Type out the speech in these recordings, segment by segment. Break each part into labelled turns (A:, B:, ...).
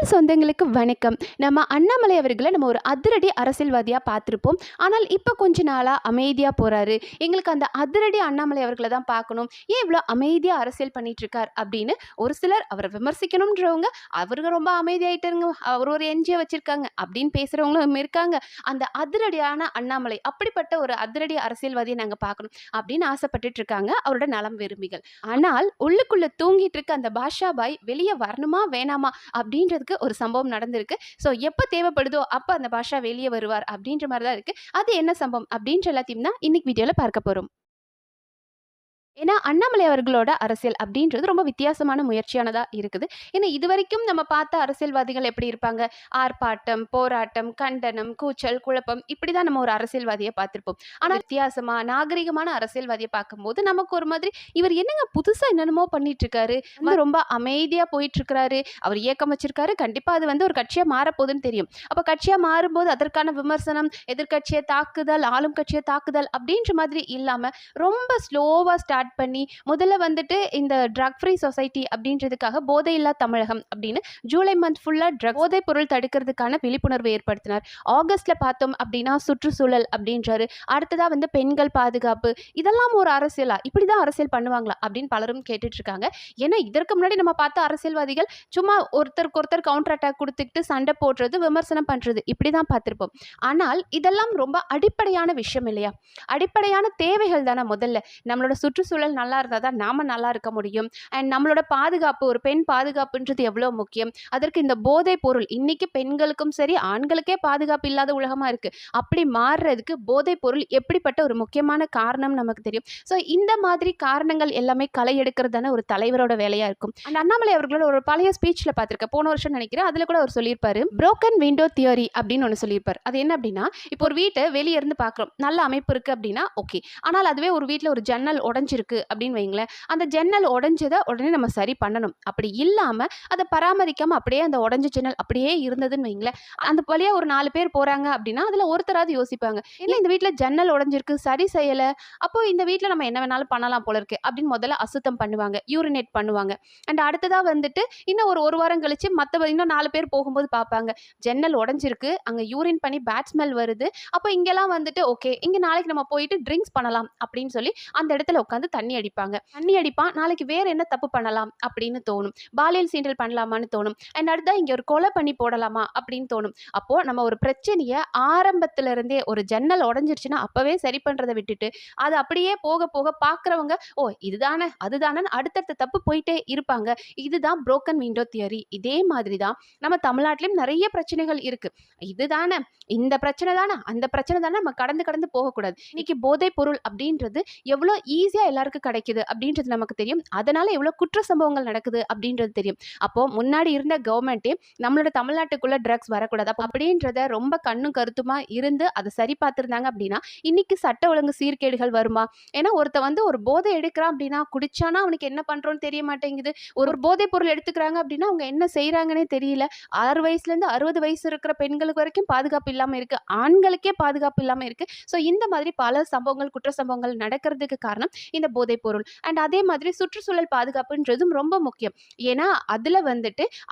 A: தமிழ் சொந்தங்களுக்கு வணக்கம். நம்ம அண்ணாமலை அவர்களை நம்ம ஒரு அதிரடி அரசியல்வாதியாக பார்த்துருப்போம். ஆனால் இப்போ கொஞ்ச நாளாக அமைதியாக போகிறாரு. எங்களுக்கு அந்த அதிரடி அண்ணாமலை அவர்களை தான் பார்க்கணும், ஏன் இவ்வளோ அமைதியாக அரசியல் பண்ணிட்டு இருக்கார் அப்படின்னு ஒரு சிலர் அவரை விமர்சிக்கணுன்றவங்க, அவருக்கு ரொம்ப அமைதியாயிட்டாருங்க, அவர் ஒரு என்ஜிஓ வச்சிருக்காங்க அப்படின்னு பேசுகிறவங்களும் இருக்காங்க. அந்த அதிரடியான அண்ணாமலை, அப்படிப்பட்ட ஒரு அதிரடி அரசியல்வாதியை நாங்கள் பார்க்கணும் அப்படின்னு ஆசைப்பட்டுட்டு இருக்காங்க அவரோட நலம் விரும்பிகள். ஆனால் உள்ளுக்குள்ளே தூங்கிட்டு இருக்க அந்த பாஷா பாய் வெளியே வரணுமா வேணாமா அப்படின்றதுக்கு ஒரு சம்பவம் நடந்திருக்கு. ஸோ எப்போ தேவைப்படுதோ அப்போ அந்த பாஷா வெளியே வருவார் அப்படின்ற மாதிரி தான் இருக்குது. அது என்ன சம்பவம் அப்படின்ற எல்லாத்தையும் தான் இன்னைக்கு வீடியோவில் பார்க்க போகிறோம். ஏன்னா அண்ணாமலை அவர்களோட அரசியல் அப்படின்றது ரொம்ப வித்தியாசமான முயற்சியானதா இருக்குது. ஏன்னா இதுவரைக்கும் நம்ம பார்த்த அரசியல்வாதிகள் எப்படி இருப்பாங்க, ஆர்ப்பாட்டம், போராட்டம், கண்டனம், கூச்சல், குழப்பம், இப்படிதான் நம்ம ஒரு அரசியல்வாதியை பார்த்திருப்போம். ஆனா வித்தியாசமா நாகரிகமான அரசியல்வாதியை பார்க்கும்போது நமக்கு ஒரு மாதிரி, இவர் என்னங்க புதுசா என்னென்னமோ பண்ணிட்டு இருக்காரு, ரொம்ப அமைதியா போயிட்டு இருக்கிறாரு, அவர் இயக்கம் வச்சிருக்காரு, கண்டிப்பா அது ஒரு கட்சியா மாறப்போகுதுன்னு தெரியும். அப்ப கட்சியா மாறும்போது அதற்கான விமர்சனம், எதிர்கட்சியை தாக்குதல், ஆளும் கட்சியை தாக்குதல் அப்படின்ற மாதிரி இல்லாம ரொம்ப ஸ்லோவா ஸ்டார்ட் பண்ணி முதல்ல இந்த ட்ரக் ஃப்ரீ சொசைட்டி அப்படின்றதுக்காக போதையில்லா தமிழகம் அப்படின்னு ஜூலை மந்த் ஃபுல்லா போதைப் பொருள் தடுக்கிறதுக்கான விழிப்புணர்வு ஏற்படுத்தினார். ஆகஸ்ட்ல பார்த்தோம் அப்படின்னா சுற்றுச்சூழல் அப்படின்றாரு. அடுத்ததா பெண்கள் பாதுகாப்பு. இதெல்லாம் ஒரு அரசியலா, இப்படிதான் அரசியல் பண்ணுவாங்களா அப்படின்னு பலரும் கேட்டுட்டு இருக்காங்க. ஏன்னா இதற்கு முன்னாடி நம்ம பார்த்த அரசியல்வாதிகள் சும்மா ஒருத்தருக்கு ஒருத்தர் கவுண்டர் அட்டாக் கொடுத்துக்கிட்டு சண்டை போடுறது, விமர்சனம் பண்றது, இப்படிதான் பார்த்திருப்போம். ஆனால் இதெல்லாம் ரொம்ப அடிப்படையான விஷயம் இல்லையா? அடிப்படையான தேவைகள் தானே. முதல்ல நம்மளோட சுற்றுச்சூழல் நல்லா இருந்தால் தான் நாம நல்லா இருக்க முடியும். அண்ட் நம்மளோட பாதுகாப்பு, ஒரு பெண் பாதுகாப்புன்றது எவ்வளோ முக்கியம். அதற்கு இந்த போதை பொருள், இன்னைக்கு பெண்களுக்கும் சரி ஆண்களுக்கே பாதுகாப்பு இல்லாத உலகமா இருக்கு. அப்படி மாறுறதுக்கு போதை பொருள் எப்படிப்பட்ட ஒரு முக்கியமான காரணம் நமக்கு தெரியும். ஸோ இந்த மாதிரி காரணங்கள் எல்லாமே களை எடுக்கிறது தானே ஒரு தலைவரோட வேலையா இருக்கும். அண்ட் அண்ணாமலை அவர்களோட ஒரு பழைய ஸ்பீச்ல பார்த்திருக்கேன், போன வருஷம் நினைக்கிறேன், அதுல கூட அவர் சொல்லியிருப்பாரு, புரோக்கன் விண்டோ தியரி அப்படின்னு ஒன்று சொல்லியிருப்பார். அது என்ன அப்படின்னா, இப்போ ஒரு வீட்டை வெளியே இருந்து பார்க்குறோம், நல்ல அமைப்பு இருக்கு அப்படின்னா ஓகே. ஆனால் அதுவே ஒரு வீட்டில் ஒரு ஜன்னல் உடஞ்சிருக்கு அப்படின்னு வைங்களேன், அந்த ஜன்னல் உடஞ்சதை உடனே நம்ம சரி பண்ணணும். அப்படி இல்லாம அதை பராமரிக்காம அப்படியே அந்த உடஞ்ச ஜன்னல் அப்படியே இருந்ததுன்னு வைங்களேன், அந்த வழியா ஒரு 4 பேர் போறாங்க அப்படின்னா அதுல ஒருத்தராவது யோசிப்பாங்க, இல்லை இந்த வீட்டில் ஜன்னல் உடஞ்சிருக்கு, சரி செய்யலை, அப்போ இந்த வீட்டில் நம்ம என்ன வேணாலும் பண்ணலாம் போல இருக்கு அப்படின்னு முதல்ல அசுத்தம் பண்ணுவாங்க, யூரினேட் பண்ணுவாங்க. அண்ட் அடுத்ததா இன்னும் ஒரு வாரம் கழிச்சு மற்ற இன்னும் 4 பேர் போகும்போது பார்ப்பாங்க, ஜன்னல் உடஞ்சிருக்கு, அங்க யூரின் பண்ணி பேட் ஸ்மெல் வருது, அப்போ இங்கெல்லாம் ஓகே, இங்க நாளைக்கு நம்ம போயிட்டு ட்ரிங்க்ஸ் பண்ணலாம் அப்படின்னு சொல்லி அந்த இடத்துல உட்காந்து தண்ணி அடிப்பாங்க. தண்ணி அடிப்பான், நாளைக்கு வேற என்ன தப்பு பண்ணலாம் அப்படின்னு தோணும், பாலியல் சீண்டல் பண்ணலாமான்னு தோணும், அண்ட் அடுத்தா இங்க ஒரு கொலை பண்ணி போடலாமா அப்படின்னு தோணும். அப்போ நம்ம ஒரு பிரச்சனையை ஆரம்பத்துல இருந்தே, ஒரு ஜன்னல் உடஞ்சிருச்சுன்னா அப்பவே சரி பண்றதை விட்டுட்டு அது அப்படியே போக போக பார்க்குறவங்க ஓ இதுதானே அதுதானே அடுத்தடுத்த தப்பு போயிட்டே இருப்பாங்க. இதுதான் புரோக்கன் விண்டோ தியரி. இதே மாதிரி தான் நம்ம தமிழ்நாட்டிலும் நிறைய பிரச்சனைகள் இருக்கு. இதுதானே இந்த பிரச்சனை தானே, அந்த பிரச்சனை தானே, நம்ம கடந்து கடந்து போகக்கூடாது. இன்னைக்கு போதைப் பொருள் அப்படின்றது எவ்வளோ ஈஸியாக எல்லாருக்கும் கிடைக்குது அப்படின்றது நமக்கு தெரியும். அதனால எவ்வளோ குற்ற சம்பவங்கள் நடக்குது அப்படின்றது தெரியும். அப்போ முன்னாடி இருந்த கவர்மெண்ட்டே நம்மளோட தமிழ்நாட்டுக்குள்ள ட்ரக்ஸ் வரக்கூடாது அப்போ அப்படின்றத ரொம்ப கண்ணும் கருத்துமா இருந்து அதை சரி பார்த்துருந்தாங்க அப்படின்னா இன்னைக்கு சட்ட ஒழுங்கு சீர்கேடுகள் வருமா? ஏன்னா ஒருத்த ஒரு போதை எடுக்கிறான் அப்படின்னா, குடிச்சானா அவனுக்கு என்ன பண்றோன்னு தெரிய மாட்டேங்குது. ஒரு போதைப் பொருள் எடுத்துக்கிறாங்க அப்படின்னா அவங்க என்ன செய்யறாங்கன்னே தெரியல. 6 வயசுலேருந்து 60 வயசு இருக்கிற பெண்களுக்கு வரைக்கும் பாதுகாப்பு இல்லாமல் இருக்கு, ஆண்களுக்கே பாதுகாப்பு இல்லாமல் இருக்கு. ஸோ இந்த மாதிரி பல சம்பவங்கள், குற்ற சம்பவங்கள் நடக்கிறதுக்கு காரணம் இந்த போதைப் பொருள். அண்ட் அதே மாதிரி சுற்றுச்சூழல் பாதுகாப்புன்றதும் ரொம்ப முக்கியம். ஏன்னா அதுல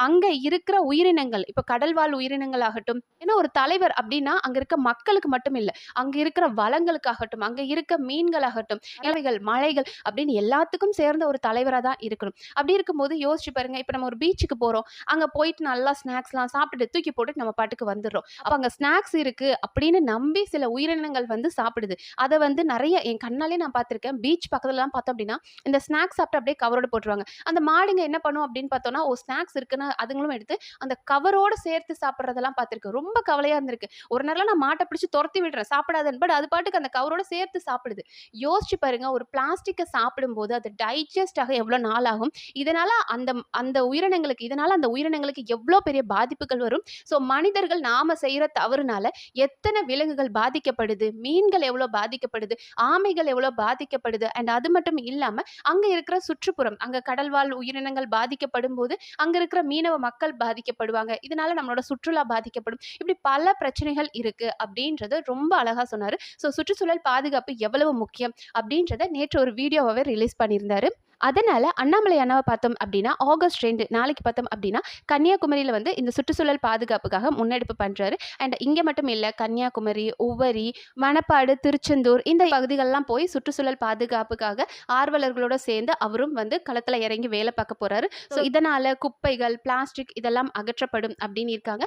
A: அங்க இருக்கிற உயிரினங்கள், இப்போ கடல்வாழ் உயிரினங்கள் ஆகட்டும், ஏன்னா ஒரு தலைவர் அப்படின்னா அங்க இருக்க மக்களுக்கு மட்டும் இல்லை, அங்க இருக்கிற வளங்களுக்காகட்டும், அங்க இருக்க மீன்களாகட்டும், இலைகள், மலைகள் அப்படின்னு எல்லாத்துக்கும் சேர்ந்த ஒரு தலைவராக தான் இருக்கணும். அப்படி இருக்கும்போது யோசிச்சு பாருங்க, இப்போ நம்ம ஒரு பீச்சுக்கு போறோம், அங்க போயிட்டு நல்லா ஸ்நாக்ஸ்லாம் சாப்பிட்டுட்டு தூக்கி போட்டு நம்ம பாட்டுக்கு வந்துடுறோம். அப்போ அங்க ஸ்நாக்ஸ் இருக்கு அப்படின்னு நம்பி சில உயிரினங்கள் சாப்பிடுது. அதை நிறைய என் கண்ணாலே நான் பார்த்திருக்கேன். பீச் பக்கத்துலலாம் பார்த்தோம் அப்படின்னா இந்த ஸ்நாக்ஸ் சாப்பிட்டு அப்படியே கவரோட போட்டுருவாங்க. அந்த மாடுங்க என்ன பண்ணும் அப்படின்னு பார்த்தோம்னா, ஓ ஸ்நாக்ஸ் இருக்குன்னு அதுங்களும் எடுத்து அந்த கவரோட சேர்த்து சாப்பிட்றதெல்லாம் பார்த்திருக்கேன். ரொம்ப கவலையா இருந்திருக்கு. ஒரு நேரம் நான் மாட்டை பிடிச்சி துரத்தி விடுறேன் சாப்பிடாதுன்னு, பட் அது பாட்டுக்கு அந்த கவரோட சேர்த்து சாப்பிடுது. யோசிச்சு பாருங்க, ஒரு பிளாஸ்டிக்கை சாப்பிடும்போது அது டைஜஸ்ட் ஆக எவ்வளோ நாள் ஆகும், இதனால அந்த அந்த உயிரினங்களுக்கு எவ்வளோ பெரிய பாதிப்புகள் வரும். ஸோ மனிதர்கள் நாம செய்யற தவறுனால எத்தனை விலங்குகள் பாதிக்கப்படுது, மீன்கள் எவ்வளோ பாதிக்கப்படுது, ஆமைகள் எவ்வளோ பாதிக்கப்படுது. அண்ட் அது மட்டும் இல்லாம அங்க இருக்கிற சுற்றுப்புறம், அங்க கடல்வாழ் உயிரினங்கள் பாதிக்கப்படும் போது அங்க இருக்கிற மீனவ மக்கள் பாதிக்கப்படுவாங்க. இதனால நம்மளோட சுற்றுலா பாதிக்கப்படும். இப்படி பல பிரச்சனைகள் இருக்கு அப்படின்றத ரொம்ப அழகா சொன்னாரு. ஸோ சுற்றுச்சூழல் பாதுகாப்பு எவ்வளவு முக்கியம் அப்படின்றத நேற்று ஒரு வீடியோவை ரிலீஸ் பண்ணியிருந்தாரு. அதனால அண்ணாமலை அண்ணாவை பார்த்தோம் அப்படின்னா ஆகஸ்ட் 2 நாளைக்கு பார்த்தோம் அப்படின்னா கன்னியாகுமரியில் வந்து இந்த சுற்றுச்சூழல் பாதுகாப்புக்காக முன்னெடுப்பு பண்றாரு. அண்ட் இங்க மட்டும் இல்ல, கன்னியாகுமரி, உவரி, மணப்பாடு, திருச்செந்தூர் இந்த பகுதிகளெல்லாம் போய் சுற்றுச்சூழல் பாதுகாப்புக்காக ஆர்வலர்களோட சேர்ந்து அவரும் வந்து களத்துல இறங்கி வேலை பார்க்க போறாரு. ஸோ இதனால குப்பைகள், பிளாஸ்டிக் இதெல்லாம் அகற்றப்படும் அப்படின்னு இருக்காங்க.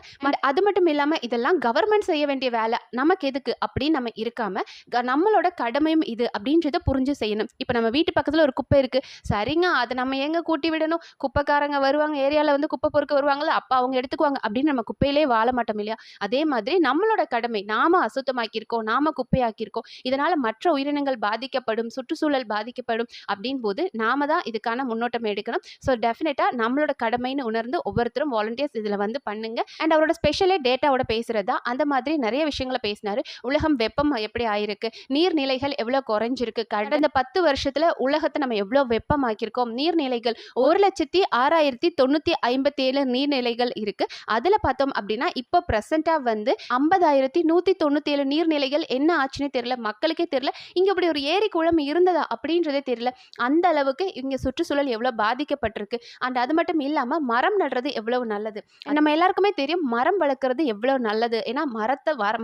A: அது மட்டும் இல்லாம இதெல்லாம் கவர்மெண்ட் செய்ய வேண்டிய வேலை, நமக்கு எதுக்கு அப்படின்னு நம்ம இருக்காம நம்மளோட கடமையும் இது அப்படின்றத புரிஞ்சு செய்யணும். இப்போ நம்ம வீட்டு பக்கத்துல ஒரு குப்பை இருக்கு, சரிங்க, அதை நம்ம எங்க கூட்டி விடணும், குப்பைக்காரங்க வருவாங்க, ஏரியால வந்து குப்பை பொறுக்க வருவாங்கல்ல, அப்ப அவங்க எடுத்துக்குவாங்க அப்படின்னு நம்ம குப்பையிலே வாழ மாட்டோம் இல்லையா? அதே மாதிரி நம்மளோட கடமை, நாம அசுத்தமாக்கியிருக்கோம், நாம குப்பையாக்கியிருக்கோம், இதனால மற்ற உயிரினங்கள் பாதிக்கப்படும், சுற்றுச்சூழல் பாதிக்கப்படும் அப்படின் போது நாம தான் இதுக்கான முன்னோட்டம் எடுக்கணும். ஸோ டெஃபினட்டா நம்மளோட கடமைன்னு உணர்ந்து ஒவ்வொருத்தரும் வாலண்டியர்ஸ் இதுல வந்து பண்ணுங்க. அண்ட் அவரோட ஸ்பெஷலே டேட்டாவோட பேசுறதா அந்த மாதிரி நிறைய விஷயங்களை பேசினாரு. உலகம் வெப்பம் எப்படி ஆயிருக்கு, நீர்நிலைகள் எவ்வளவு குறைஞ்சிருக்கு, கடந்த 10 வருஷத்துல உலகத்தை நம்ம எவ்வளவு வெப்பமாக்கியிருக்கோம், நீர்நிலைகள் 1,06,957 நீர்நிலைகள் இருக்கு. அதுல பார்த்தோம் அப்படின்னா இப்போ பிரசண்டா வந்து 50,197 நீர்நிலைகள் என்ன ஆச்சுன்னே தெரியல, மக்களுக்கே தெரியல, இங்க இப்படி ஒரு ஏரி குளம் இருந்ததா அப்படின்றதே தெரியல. அந்த அளவுக்கு இங்க சுற்றுச்சூழல் எவ்வளவு பாதிக்கப்பட்டிருக்கு. அண்ட் அது மட்டும் இல்லாம மரம் நடுறது எவ்வளவு நல்லது. நம்ம எல்லாருக்குமே தெரியும் மரம் வளர்க்கறது எவ்வளவு நல்லது. ஏன்னா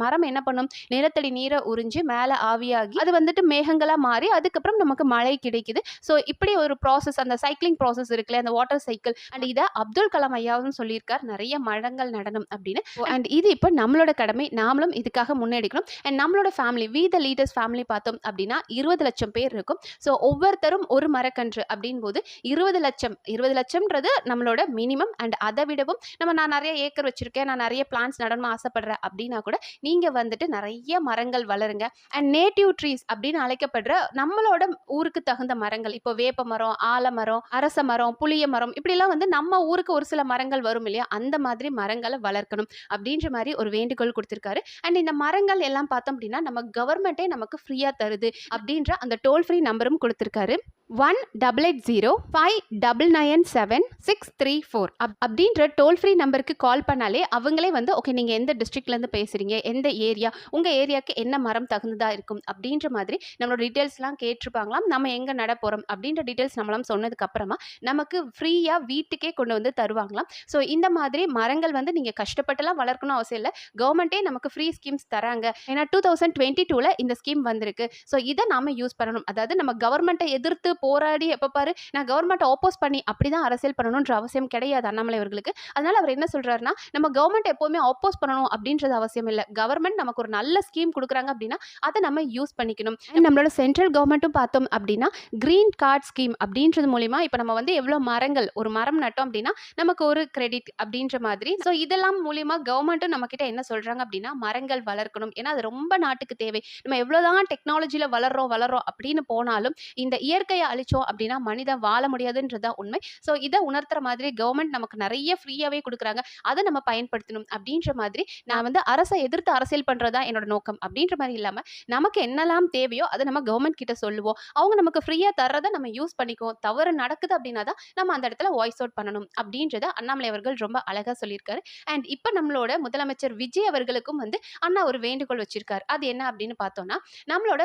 A: மரம் என்ன பண்ணும், நிலத்தடி நீரை உறிஞ்சி மேலே ஆவியாகி அது வந்துட்டு மேகங்களா மாறி அதுக்கப்புறம் நமக்கு மழை கிடைக்குது. ஸோ இப்படி ஒரு ப்ராசஸ், அந்த சைக்கிளிங் ப்ராசஸ் இருக்குல்ல, அந்த வாட்டர் சைக்கிள். அண்ட் இதை அப்துல் கலாம் ஐயாவும் சொல்லியிருக்கார், நிறைய மரங்கள் நடனம் அப்படின்னு. அண்ட் இது இப்போ நம்மளோட கடமை, நாமளும் இதுக்காக முன்னெடுக்கணும். அண்ட் நம்மளோட family, we the leaders family பார்த்தோம் அப்படின்னா 20 லட்சம் பேர் இருக்கும். ஸோ ஒவ்வொருத்தரும் ஒரு மரக்கன்று அப்படின் போது 20 லட்சம்ன்றது நம்மளோட மினிமம். அண்ட் அதை விடவும் நான் நிறைய ஏக்கர் வச்சிருக்கேன், நான் நிறைய பிளான்ஸ் நடணும்னு ஆசைப்படுறேன் அப்படின்னா கூட நீங்க வந்துட்டு நிறைய மரங்கள் வளருங்க. அண்ட் நேட்டிவ் ட்ரீஸ் அப்படின்னு அழைக்கப்படுற நம்மளோட ஊருக்கு தகுந்த மரங்கள், இப்போ வேப்ப மரம், ஆலமரம், அரச மரம், புளிய மரம், இப்படிலாம் வந்து நம்ம ஊருக்கு ஒரு சில மரங்கள் வரும் இல்லையா, அந்த மாதிரி மரங்களை வளர்க்கணும் அப்படின்ற மாதிரி ஒரு வேண்டுகோள் கொடுத்திருக்காரு. அண்ட் இந்த மரங்கள் எல்லாம் பார்த்தோம் அப்படின்னா நம்ம கவர்மெண்டே நமக்கு ஃப்ரீயா தருது அப்படின்ற அந்த டோல் ஃப்ரீ நம்பரும் கொடுத்திருக்காரு. 1880-5997-634 அப்படின்ற டோல் ஃப்ரீ நம்பருக்கு கால் பண்ணாலே அவங்களே வந்து ஓகே நீங்கள் எந்த டிஸ்ட்ரிக்ட்லேருந்து பேசுகிறீங்க, எந்த ஏரியா, உங்கள் ஏரியாவுக்கு என்ன மரம் தகுந்ததாக இருக்கும் அப்படின்ற மாதிரி நம்மளோட டீட்டெயில்ஸ்லாம் கேட்டிருப்பாங்களாம். நம்ம எங்கே நட போகிறோம் அப்படின்ற டீட்டெயில்ஸ் நம்மளாம் சொன்னதுக்கு அப்புறமா நமக்கு ஃப்ரீயாக வீட்டுக்கே கொண்டு வந்து தருவாங்களாம். ஸோ இந்த மாதிரி மரங்கள் வந்து நீங்கள் கஷ்டப்பட்டுலாம் வளர்க்கணும் அவசியம் இல்லை, கவர்மெண்ட்டே நமக்கு ஃப்ரீ ஸ்கீம்ஸ் தராங்க. ஏன்னா 2022 இந்த ஸ்கீம் வந்திருக்கு. ஸோ இதை நாம யூஸ் பண்ணணும். அதாவது நம்ம கவர்மெண்ட்டை எதிர்த்து போராடி எப்ப பாரு நான் கவர்மெண்ட் ஆப்போஸ் பண்ணி அப்படிதான் அரசியல் பண்ணணும்ன்ற அவசியம் கிடையாது அண்ணாமலை அவர்களுக்கு. அதனால அவர் என்ன சொல்றாருன்னா, நம்ம கவர்மெண்ட் எப்பவுமே ஆப்போஸ் பண்ணணும் அப்படின்றது அவசியம் இல்லை, கவர்மெண்ட் நமக்கு ஒரு நல்ல ஸ்கீம் கொடுக்குறாங்க அப்படின்னா அதை நம்ம யூஸ் பண்ணிக்கணும். நம்மளோட சென்ட்ரல் கவர்மெண்ட்டும் பார்த்தோம் அப்படின்னா கிரீன் கார்டு ஸ்கீம் அப்படின்றது மூலியமா இப்போ நம்ம வந்து எவ்வளவு மரங்கள், ஒரு மரம் நட்டோம் அப்படின்னா நமக்கு ஒரு கிரெடிட் அப்படின்ற மாதிரி. ஸோ இதெல்லாம் மூலியமா கவர்மெண்ட்டும் நம்ம கிட்ட என்ன சொல்றாங்க அப்படின்னா மரங்கள் வளர்க்கணும். ஏன்னா அது ரொம்ப நாட்டுக்கு தேவை. நம்ம எவ்வளவுதான் டெக்னாலஜியில வளர்றோம் அப்படின்னு போனாலும் இந்த இயற்கையை அழிச்சோம் அப்படின்னா மனிதன் வாழ முடியாதுன்றதான் உண்மை. ஸோ இதை உணர்த்துற மாதிரி கவர்மெண்ட் நமக்கு நிறைய ஃப்ரீயாவே கொடுக்குறாங்க, அதை நம்ம பயன்படுத்தணும் அப்படின்ற மாதிரி. நான் வந்து அரசை எதிர்த்து அரசியல் பண்றதா என்னோட நோக்கம் அப்படின்ற மாதிரி இல்லாம நமக்கு என்னெல்லாம் தேவையோ அதை நம்ம கவர்மெண்ட் கிட்ட சொல்லுவோம், அவங்க நமக்கு ஃப்ரீயா தர்றதை நம்ம யூஸ் பண்ணிக்குவோம். தவறு நடக்குது அப்படின்னா தான் நம்ம அந்த இடத்துல வாய்ஸ் அவுட் பண்ணணும் அப்படின்றத அண்ணாமலை அவர்கள் ரொம்ப அழகா சொல்லியிருக்காரு. அண்ட் இப்போ நம்மளோட முதலமைச்சர் விஜய் அவர்களுக்கும் வந்து அண்ணா ஒரு வேண்டுகோள் வச்சிருக்காரு. அது என்ன அப்படின்னு பார்த்தோம்னா, நம்மளோட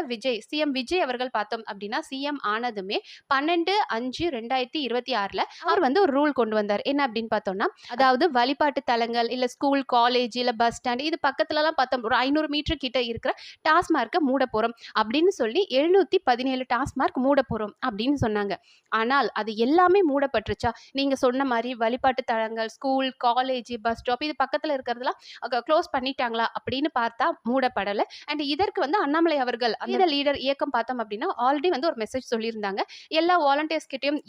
A: சிஎம் விஜய் அவர்கள் பார்த்தோம் அப்படின்னா சிஎம் ஆனதுமே 12/5/2026 அவர் வந்து ஒரு ரூல் கொண்டு வந்தார். என்ன அப்படின்னு பார்த்தோம்னா, அதாவது வழிபாட்டு தலங்கள் இல்ல ஸ்கூல், காலேஜ் இல்ல பஸ் ஸ்டாண்ட் இது பக்கத்துலலாம் பார்த்தோம் ஒரு 500 மீட்டர் கிட்ட இருக்கிற டாஸ்மார்க்கை மூட போறோம் அப்படின்னு சொல்லி 717 டாஸ்மார்க் மூட போறோம் அப்படின்னு சொன்னாங்க. ஆனால் அது எல்லாமே மூடப்பட்டுருச்சா? நீங்க சொன்ன மாதிரி வழிபாட்டு தலங்கள், ஸ்கூல், காலேஜ், பஸ் ஸ்டாப் இது பக்கத்துல இருக்கிறதெல்லாம் க்ளோஸ் பண்ணிட்டாங்களா அப்படின்னு பார்த்தா மூடப்படலை. அண்ட் இதற்கு வந்து அண்ணாமலை அவர்கள் அந்த லீடர் இயக்கம் பார்த்தோம் அப்படின்னா ஆல்ரெடி வந்து ஒரு மெசேஜ் சொல்லியிருந்தாங்க. எல்லா வாலண்டியர்ஸ் கிட்டையும்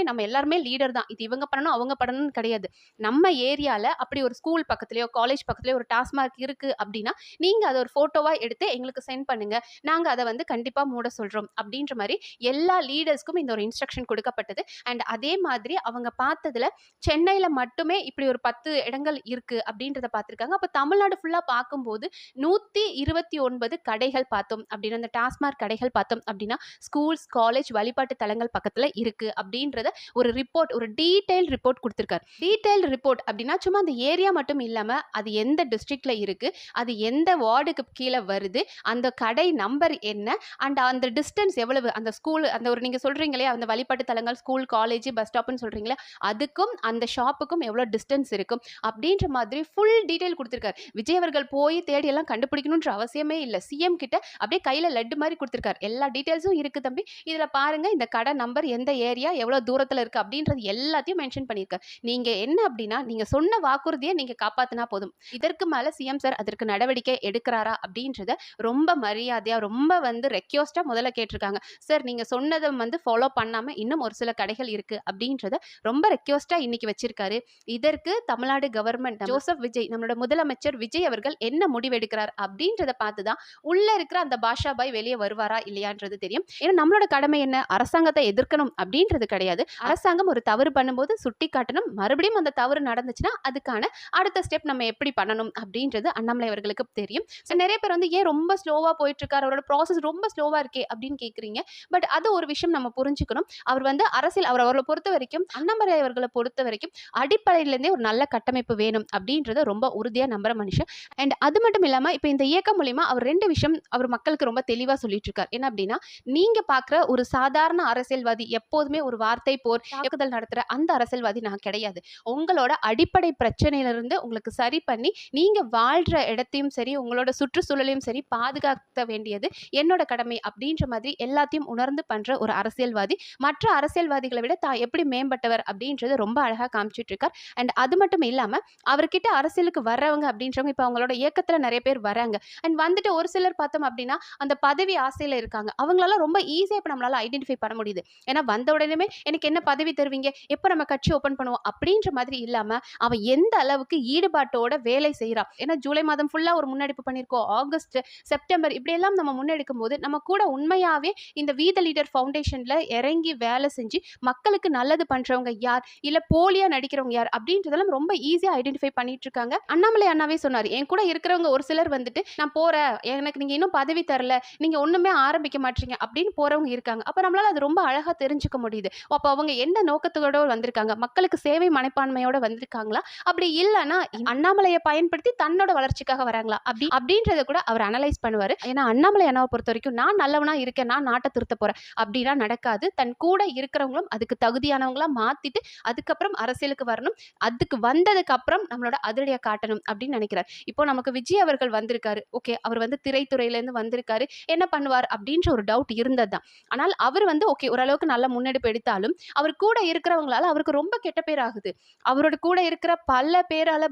A: நம்ம எல்லாருமே லீடர் தான், இது இவங்க பண்ணணும் அவங்க பண்ணணும்னு கிடையாது. நம்ம ஏரியால அப்படி ஒரு ஸ்கூல் பக்கத்துலயோ காலேஜ் பக்கத்துலயோ ஒரு டாஸ்மார்க் இருக்கு அப்படின்னா நீங்க அதை ஒரு போட்டோவா எடுத்து எங்களுக்கு சென்ட் பண்ணுங்க, நாங்க அதை வந்து கண்டிப்பா மூட சொல்றோம் அப்படின்ற மாதிரி எல்லா லீடர்ஸ்க்கும் இந்த ஒரு இன்ஸ்ட்ரக்ஷன் கொடுக்கப்பட்டது. அண்ட் அதே மாதிரி அவங்க பார்த்ததுல சென்னையில மட்டுமே இப்படி ஒரு 10 இடங்கள் இருக்கு அப்படின்றத பார்த்திருக்காங்க. அப்ப தமிழ்நாடு ஃபுல்லா பார்க்கும்போது 129 கடைகள் பார்த்தோம் அப்படின்னு, அந்த டாஸ்மார்க் கடைகள் பார்த்தோம் அப்படின்னா ஸ்கூல்ஸ், காலேஜ், வழிபாட்டு தலங்கள் பக்கத்துல இருக்கு அப்படின்றத ஒரு ரிப்போர்ட், ஒரு டீடைல் ரிப்போர்ட் கொடுத்திருக்காரு. டீடைல் ரிப்போர்ட் அப்படின்னா சும்மா அந்த ஏரியா மட்டும் இல்லாம அது எந்த டிஸ்ட்ரிக்ட்ல இருக்கு, அது எந்த வார்டுக்கு கீழே வருது, அந்த கடை நம்பர் என்ன, அண்ட் அந்த டிஸ்டன்ஸ் எவ்வளவு, அந்த ஸ்கூல், அந்த ஒரு நீங்க சொல்றீங்களே இல்லையா, அந்த வழிபாட்டு தலங்கள், ஸ்கூல், காலேஜ், பஸ் ஸ்டாப்னு சொல்றீங்களா, அதுக்கும் அந்த ஷாப்புக்கும் எவ்வளோ டிஸ்டன்ஸ் இருக்கும் அப்படின்ற மாதிரி ஃபுல் டீட்டெயில் குடுத்திருக்காரு. விஜய் அவர்கள் போய் தேடி எல்லாம் கண்டுபிடிக்கணுன்ற அவசியமே இல்ல. சிஎம் கிட்ட அப்படியே கையில லட்டு மாரி குடுத்திருக்காரு. எல்லா டீட்டெயில்ஸும் இருக்கு தம்பி. இதுல பாருங்க இந்த கடை நம்பர், எந்த ஏரியா, எவ்வளோ தூரத்துல இருக்கு அப்படின்றது எல்லாத்தையும் மென்ஷன் பண்ணியிருக்காரு. நீங்க என்ன அப்படின்னா, நீங்க சொன்ன வாக்குறுதிய நீங்க காப்பாத்துனா போதும். இதற்கு மேல சிஎம் சார் அதற்கு நடவடிக்கை எடுக்கிறாரா அப்படின்றத ரொம்ப மரியாதையா, ரொம்ப ரெக்வெஸ்ட்டா முதல்ல கேட்டிருக்காங்க. சார் நீங்க சொன்னத ஃபாலோ பண்ணாம இன்னும் ஒரு சில கடைகள் இருக்கு அப்படின்றத ரொம்ப ரெக்வெஸ்ட்டா இன்னைக்கு வச்சிருக்காரு. இதற்கு தமிழ்நாடு கவர்மெண்ட் ஜோசப் விஜய் நம்மளோட முதலமைச்சர் விஜய் அவர்கள் என்ன முடிவெடுக்கிறார் அப்படின்றத பார்த்து தான் உள்ள இருக்கிற அந்த பாஷா பாய் வெளியே வருவாரா இல்லையான்றது தெரியும். ஏன்னா நம்மளோட கடமை என்ன, அரசாங்கத்தை எதிர்க்கணும் அப்படின்றது கிடையாது. அரசாங்கம் ஒரு தவறு பண்ணும்போது சுட்டி காட்டணும். மறுபடியும் அந்த தவறு நடந்துச்சுன்னா அதுக்கான அடுத்த ஸ்டெப் நம்ம எப்படி பண்ணணும் அப்படின்றது அண்ணாமலை அவர்களுக்கு தெரியும். நிறைய பேர் ஏன் ரொம்ப ஸ்லோவா போயிட்டு இருக்காரு, அவரோட ப்ராசஸ் ரொம்ப ஸ்லோவா இருக்கே அப்படின்னு கேக்குறீங்க. பட் அது ஒரு விஷயம் நம்ம புரிஞ்சுக்கணும். அவர் அரசியல் அவர்களை பொறுத்த வரைக்கும், அண்ணாமலை அவர்களை பொறுத்த வரைக்கும் அடிப்படையில இருந்தே ஒரு நல்ல கட்டமைப்பு வேணும் அப்படின்றத ரொம்ப உறுதியா நம்புற மனுஷன். அண்ட் அது மட்டும் இல்லாம இப்ப இந்த இயக்கம் மூலியமா அவர் 2 விஷயம் அவர் மக்களுக்கு ரொம்ப தெளிவா சொல்லிட்டு இருக்காரு. என்ன அப்படின்னா, நீங்க பாக்குற ஒரு சாதாரண அரசியல்வாதி எப்போதுமே ஒரு வார்த்தை போர் தாக்குதல் நடத்துற அந்த அரசியல்வாதி நான் கிடையாது. உங்களோட அடிப்படை பிரச்சனையில இருந்து உங்களுக்கு சரி பண்ணி நீங்க வாழ்ற இடத்தையும் சரி, உங்களோட சுற்றுச்சூழலையும் சரி பாதுகாக்க வேண்டியது என்னோட கடமை அப்படின்ற மாதிரி எல்லாத்தையும் உணர்ந்து பண்ற ஒரு அரசியல்வாதி. மற்ற அரசியல்வாதிகளை விட தான் எப்படி மேம்பட்டவர் அப்படின்றது ரொம்ப அழகா காமிச்சிட்டு இருக்கார். அண்ட் அது மட்டும் இல்லாம அவர்கிட்ட அரசியலுக்கு வர்றவங்க அப்படின்றவங்க இப்ப அவங்களோட இயக்கத்துல நிறைய பேர் வராங்க. அண்ட் ஒரு சிலர் பார்த்தோம் அப்படின்னா அந்த பதவி ஆசையில இருக்காங்க. அவங்களெல்லாம் ரொம்ப ஈஸியா இப்ப நம்மளால ஐடென்டிஃபை பண்ண முடியுது. ஏன்னா வந்த உடனே எனக்கு என்ன பதவி தருவீங்க, எப்ப நம்ம கட்சி ஓபன் பண்ணுவோம் அப்படின்ற மாதிரி இல்லாம அவன் எந்த அளவுக்கு ஈடுபாட்டோட வேலை செய்யறான். ஏன்னா ஜூலை மாதம் ஃபுல்லா ஒரு முன்னெடுப்பு பண்ணிருக்கோம். ஆகஸ்ட், செப்டம்பர் இப்படி எல்லாம் நம்ம முன்னெடுக்கும் போது நம்ம கூட உண்மையாவே இந்த வி த லீடர் ஃபவுண்டேஷன்ல இறங்கி வேலை செஞ்சு மக்களுக்கு நல்லது பண்றவங்க யார், இல்ல போலியா நடிக்கிறவங்க யார் அப்படின்றதெல்லாம் ரொம்ப ஈஸியா ஐடென்டிஃபை பண்ணிட்டு இருக்காங்க. அண்ணாமலை அண்ணாவே சொன்னாரு, என் கூட இருக்கிறவங்க ஒரு சிலர் நான் போறேன், எனக்கு நீங்க இன்னும் பதவி தரல, நீங்க ஒண்ணுமே ஆரம்பிக்க மாட்டீங்க அப்படின்னு போறவங்க இருக்காங்க. அப்ப நம்மளால அது ரொம்ப அழகா தெரிஞ்சுக்க முடியுது. அப்ப அவங்க என்ன நோக்கத்தோட வந்திருக்காங்க, மக்களுக்கு சேவை மனப்பான்மையோட வந்திருக்காங்களா, அப்படி இல்லைன்னா அண்ணாமலையை பயன்படுத்தி தன்னோட வளர்ச்சிக்காக வராங்களா அப்படின்றத கூட அவர் அனலைஸ் பண்ணுவாரு. ஏன்னா அண்ணாமலை அண்ணாவை பொறுத்த வரைக்கும் நான் நல்லவனா இருக்கேன், நான் நாட்டை திருத்த போறேன் அப்படின்னா நடக்காது. தன் கூட இருக்கிறவங்களும் அதுக்கு தகுதியானவங்களா மாத்திட்டு அதுக்கப்புறம் அரசியலுக்கு வரணும். அதுக்கு வந்ததுக்கு அப்புறம் நம்மளோட அதிரடியா காட்டணும் அப்படின்னு நினைக்கிறார். இப்போ நமக்கு விஜய் அவர்கள் வந்திருக்காரு. ஓகே, அவர் திரைத்துறையில இருந்து வந்திருக்காரு, என்ன பண்ணுவார் அப்படின்ற ஒரு டவுட் இருந்ததுதான். ஆனால் அவர் ஓகே ஓரளவுக்கு நல்ல முன்னெடுப்பு எடுத்தாலும் அவர் கூட இருக்கிறவங்களால அவருக்கு ரொம்ப கெட்ட பேர் ஆகுது. அவரோட கூட இருக்கிற பல பேரால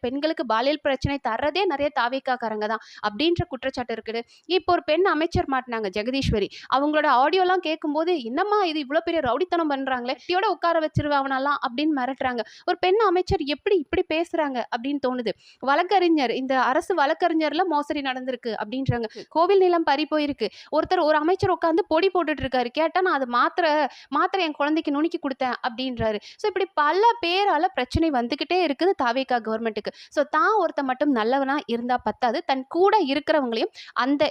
A: பெண்களுக்கு பாலியல் பிரச்சனை தர்றதே நிறைய தாவேக்காரங்க தான் அப்படின்ற குற்றச்சாட்டு இருக்குது. இப்போ ஒரு பெண் அமைச்சர் மாட்டினாங்க, ஜெகதீஸ்வரி. அவங்களோட ஆடியோலாம் கேட்கும்போது என்னம்மா இது இவ்வளவு பெரிய ரவுடித்தனம் பண்றாங்களே, இப்படியோட உட்கார வச்சிருவாங்கலாம் அப்படின்னு மிரட்டுறாங்க. ஒரு பெண் அமைச்சர் எப்படி இப்படி பேசுறாங்க அப்படின்னு தோணுது. வழக்கறிஞர், இந்த அரசு வழக்கறிஞர்ல மோசடி நடந்திருக்கு அப்படின்றாங்க. கோவில் நிலம் பறி போயிருக்கு. ஒரு அமைச்சர் உட்காந்து பொடி போட்டுட்டு இருக்காரு. கேட்டா நான் அது மாத்திரை என் குழந்தைக்கு நுணுக்கி கொடுத்தேன் அப்படின்றாரு. ஸோ இப்படி பல பேரால பிரச்சனை வந்துகிட்டே இருக்குது தாவேகா கவர்மெண்ட்டுக்கு. ஸோ தான் ஒருத்த மட்டும் நல்லவனா இருந்தா பத்தாது, தன் கூட இருக்கிறவங்களையும்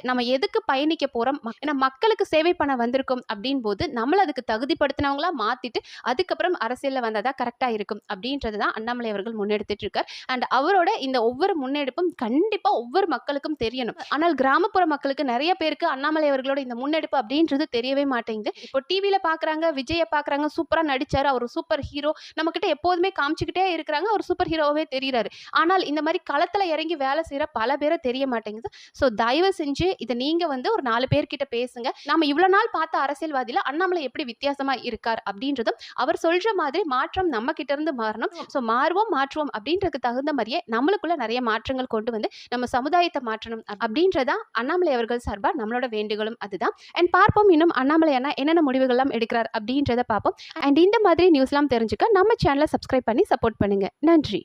A: நம்ம எதுக்கு பயணிக்க போறோம், ஏன்னா மக்களுக்கு சேவை பண்ண வந்திருக்கோம் அப்படின் போது நம்மள அதுக்கு தகுதிப்படுத்தினவங்களா மாத்திட்டு அதுக்கப்புறம் அரசியல்ல வந்தாதா கரெக்டா இருக்கும் அப்படின்றதுதான் அண்ணாமலை அவர்கள் முன்னெடுத்துட்டு இருக்கார். அண்ட் அவரோட இந்த ஒவ்வொரு முன்னெடுப்பும் கண்டிப்பா ஒவ்வொரு மக்களுக்கும் தெரியணும். ஆனால் கிராமப்புற மக்களுக்கு நிறைய பேருக்கு அண்ணாமலை அவர்களோட இந்த முன்னெடுப்பு அப்படின்றது தெரியவே மாட்டேங்குது. இப்போ டிவில பாக்குறாங்க, விஜய பாக்குறாங்க, சூப்பரா நடிச்சாரு, அவர் சூப்பர் ஹீரோ, நம்ம கிட்ட எப்போதுமே காமிச்சுக்கிட்டே இருக்கிறாங்க, அவர் சூப்பர் ஹீரோவே தெரியுறாரு. ஆனால் இந்த மாதிரி களத்துல இறங்கி வேலை செய்யற பல பேரை தெரிய மாட்டேங்குது. ஸோ தயவு செஞ்சு இதை நீங்க ஒரு 4 பேர்கிட்ட பேசுங்க. நாம இவ்வளவு நாள் பார்த்த அரசியல்வாதியில அண்ணாமலை எப்படி வித்தியாசமா இருக்கார் அப்படின்றதும் அவர் சொல்ற மாதிரி மாற்றம் நம்ம கிட்ட இருந்து மாறணும். ஸோ மாற்றுவோம் அப்படின்றதுக்கு தகுந்த மாதிரியே நம்மளுக்குள்ள நிறைய மாற்றங்கள் கொண்டு நம்ம சமுதாயத்தை மாற்றணும் அப்படின்றதா அண்ணாமலை அவர்கள் சார்பா நம்மளோட வேண்டுகளும் அதுதான். அண்ட் பார்ப்போம் இன்னும் அண்ணாமலை அண்ணா என்னென்ன முடிவுகள்லாம் எடுக்கிறார் அப்படின்றத பார்ப்போம். அண்ட் இந்த மாதிரி நியூஸ்லாம் தெரிஞ்சுக்க நம்ம சேனலை சப்ஸ்கிரைப் பண்ணி சப்போர்ட் பண்ணுங்க. நன்றி.